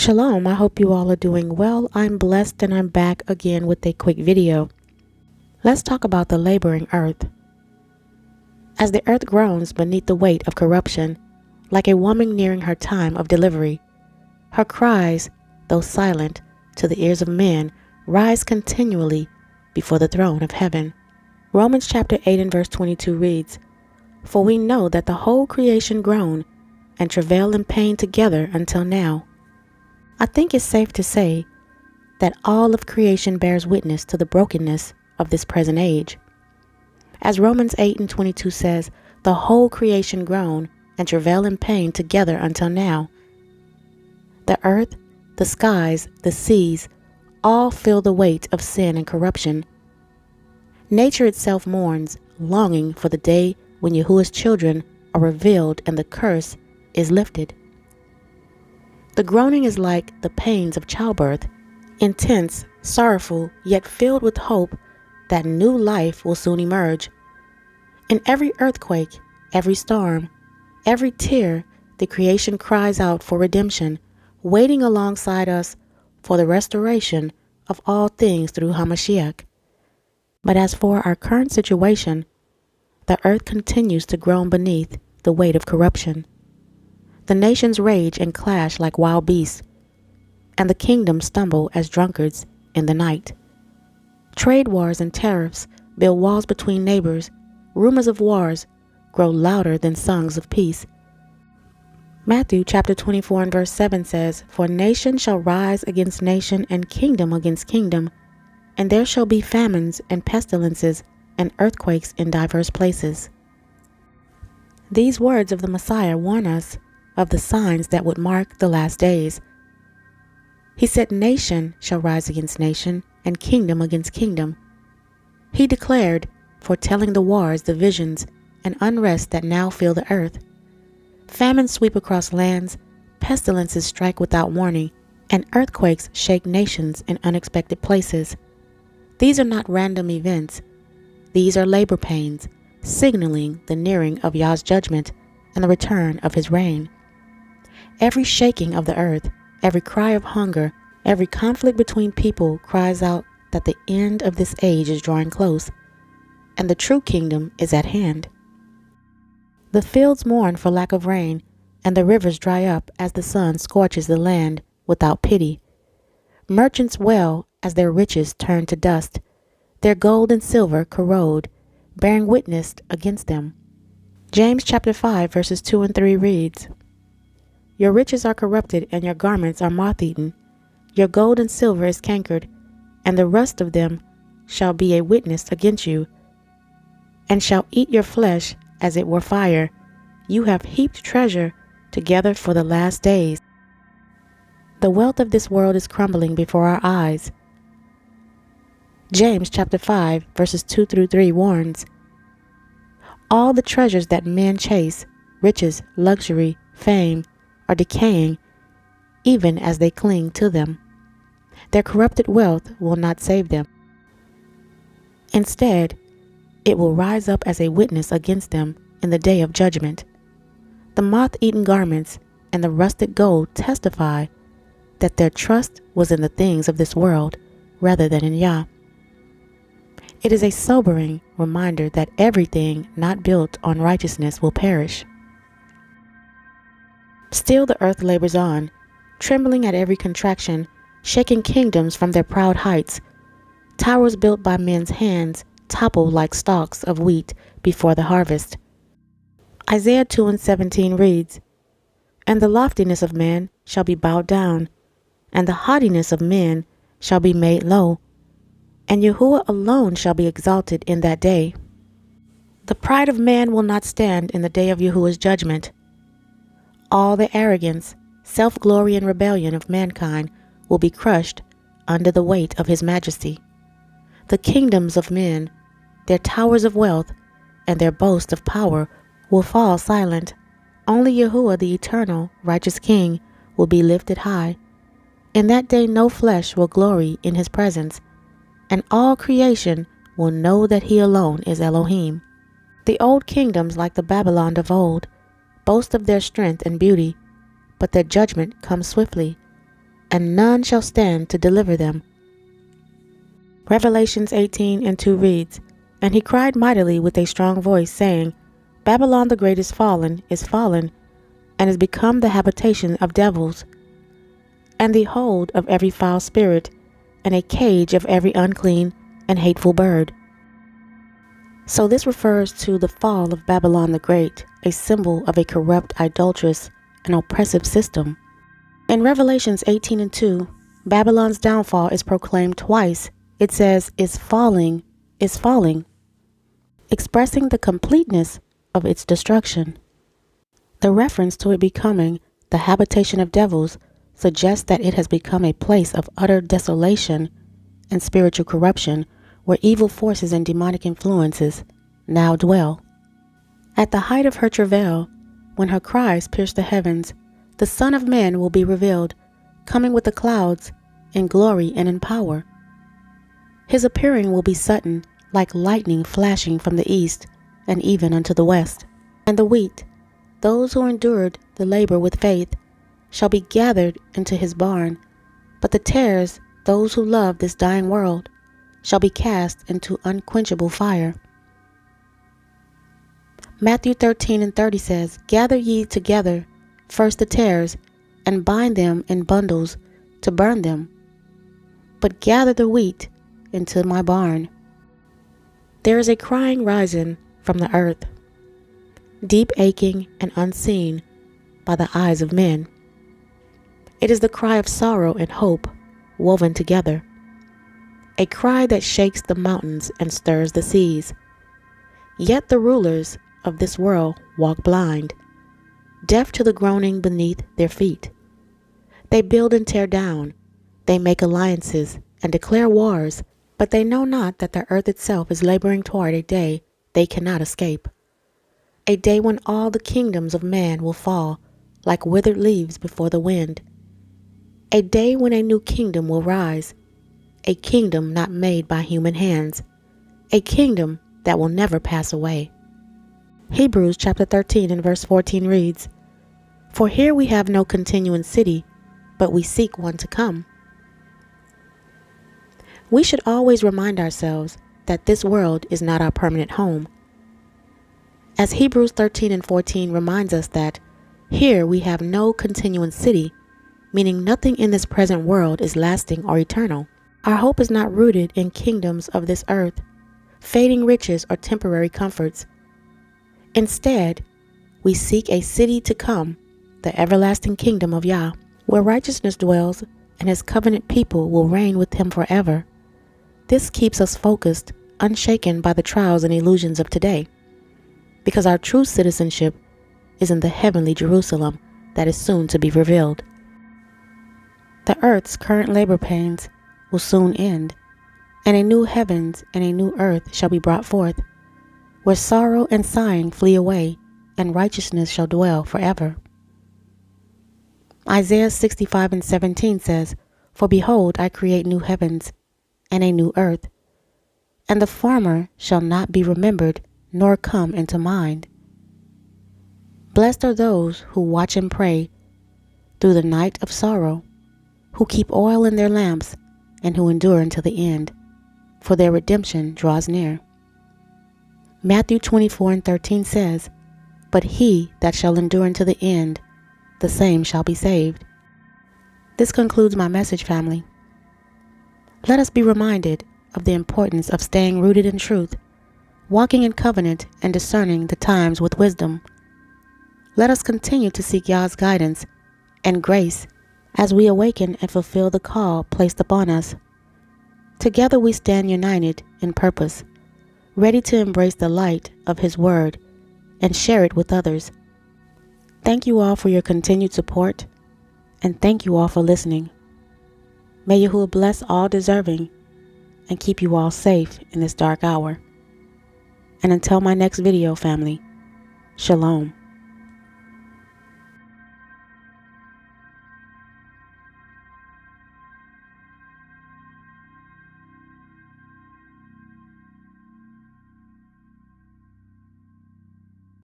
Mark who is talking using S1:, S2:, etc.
S1: Shalom, I hope you all are doing well. I'm blessed and I'm back again with a quick video. Let's talk about the laboring earth. As the earth groans beneath the weight of corruption, like a woman nearing her time of delivery, her cries, though silent to the ears of men, rise continually before the throne of heaven. Romans chapter 8 and verse 22 reads, "For we know that the whole creation groan and travail in pain together until now." I think it's safe to say that all of creation bears witness to the brokenness of this present age. As Romans 8 and 22 says, the whole creation groan and travail in pain together until now. The earth, the skies, the seas, all feel the weight of sin and corruption. Nature itself mourns, longing for the day when Yahuwah's children are revealed and the curse is lifted. The groaning is like the pains of childbirth, intense, sorrowful, yet filled with hope that new life will soon emerge. In every earthquake, every storm, every tear, the creation cries out for redemption, waiting alongside us for the restoration of all things through Hamashiach. But as for our current situation, the earth continues to groan beneath the weight of corruption. The nations rage and clash like wild beasts, and the kingdoms stumble as drunkards in the night. Trade wars and tariffs build walls between neighbors. Rumors of wars grow louder than songs of peace. Matthew chapter 24 and verse 7 says, "For nation shall rise against nation and kingdom against kingdom, and there shall be famines and pestilences and earthquakes in diverse places." These words of the Messiah warn us of the signs that would mark the last days. He said nation shall rise against nation and kingdom against kingdom. He declared, foretelling the wars, divisions, and unrest that now fill the earth. Famines sweep across lands, pestilences strike without warning, and earthquakes shake nations in unexpected places. These are not random events. These are labor pains, signaling the nearing of YAH'S judgment and the return of his reign. Every shaking of the earth, every cry of hunger, every conflict between people cries out that the end of this age is drawing close, and the true kingdom is at hand. The fields mourn for lack of rain, and the rivers dry up as the sun scorches the land without pity. Merchants wail as their riches turn to dust, their gold and silver corrode, bearing witness against them. James chapter 5 verses 2 and 3 reads, "Your riches are corrupted, and your garments are moth-eaten. Your gold and silver is cankered, and the rust of them shall be a witness against you, and shall eat your flesh as it were fire. You have heaped treasure together for the last days." The wealth of this world is crumbling before our eyes. James chapter 5 verses 2 through 3 warns, "All the treasures that men chase, riches, luxury, fame, are decaying even as they cling to them. Their corrupted wealth will not save them. Instead, it will rise up as a witness against them in the day of judgment. The moth-eaten garments and the rusted gold testify that their trust was in the things of this world rather than in Yah. It is a sobering reminder that everything not built on righteousness will perish. Still the earth labors on, trembling at every contraction, shaking kingdoms from their proud heights. Towers built by men's hands topple like stalks of wheat before the harvest. Isaiah 2 and 17 reads, "And the loftiness of man shall be bowed down, and the haughtiness of men shall be made low, and Yahuwah alone shall be exalted in that day." The pride of man will not stand in the day of Yahuwah's judgment. All the arrogance, self-glory, and rebellion of mankind will be crushed under the weight of his majesty. The kingdoms of men, their towers of wealth, and their boast of power will fall silent. Only Yahuwah, the eternal, righteous King, will be lifted high. In that day no flesh will glory in his presence, and all creation will know that he alone is Elohim. The old kingdoms, like the Babylon of old, boast of their strength and beauty, but their judgment comes swiftly. and none shall stand to deliver them. Revelations 18:2 reads, And he cried mightily with a strong voice, saying, Babylon the great is fallen, and is become the habitation of devils, and the hold of every foul spirit, and a cage of every unclean and hateful bird. So this refers to the fall of Babylon the Great, a symbol of a corrupt, idolatrous, and oppressive system. In Revelations 18:2, Babylon's downfall is proclaimed twice. It says, is falling, expressing the completeness of its destruction. The reference to it becoming the habitation of devils suggests that it has become a place of utter desolation and spiritual corruption where evil forces and demonic influences now dwell. At the height of her travail, when her cries pierce the heavens, the Son of Man will be revealed, coming with the clouds in glory and in power. His appearing will be sudden, like lightning flashing from the east and even unto the west. And the wheat, those who endured the labor with faith, shall be gathered into his barn, but the tares, those who love this dying world, shall be cast into unquenchable fire. Matthew 13:30 says, Gather ye together first the tares, and bind them in bundles to burn them, but gather the wheat into my barn. There is a crying rising from the earth, deep aching and unseen by the eyes of men. It is the cry of sorrow and hope woven together, a cry that shakes the mountains and stirs the seas. Yet the rulers of this world walk blind, deaf to the groaning beneath their feet. They build and tear down, they make alliances and declare wars, but they know not that the earth itself is laboring toward a day they cannot escape, a day when all the kingdoms of man will fall like withered leaves before the wind, a day when a new kingdom will rise, a kingdom not made by human hands, a kingdom that will never pass away. Hebrews chapter 13 and verse 14 reads, For here we have no continuing city, but we seek one to come. We should always remind ourselves that this world is not our permanent home. As Hebrews 13 and 14 reminds us that here we have no continuing city, meaning nothing in this present world is lasting or eternal. Our hope is not rooted in kingdoms of this earth, fading riches or temporary comforts. Instead, we seek a city to come, the everlasting kingdom of Yah, where righteousness dwells and his covenant people will reign with him forever. This keeps us focused, unshaken by the trials and illusions of today, because our true citizenship is in the heavenly Jerusalem that is soon to be revealed. The earth's current labor pains will soon end, and a new heavens and a new earth shall be brought forth, where sorrow and sighing flee away, and righteousness shall dwell forever. Isaiah 65 and 17 says, For behold, I create new heavens and a new earth, and the former shall not be remembered, nor come into mind. Blessed are those who watch and pray through the night of sorrow, who keep oil in their lamps, and who endure until the end, for their redemption draws near. Matthew 24 and 13 says, But he that shall endure unto the end, the same shall be saved. This concludes my message, family. Let us be reminded of the importance of staying rooted in truth, walking in covenant, and discerning the times with wisdom. Let us continue to seek Yah's guidance and grace as we awaken and fulfill the call placed upon us. Together we stand united in purpose, ready to embrace the light of his word and share it with others. Thank you all for your continued support, and thank you all for listening. May Yahuwah bless all deserving and keep you all safe in this dark hour. And until my next video, family, Shalom.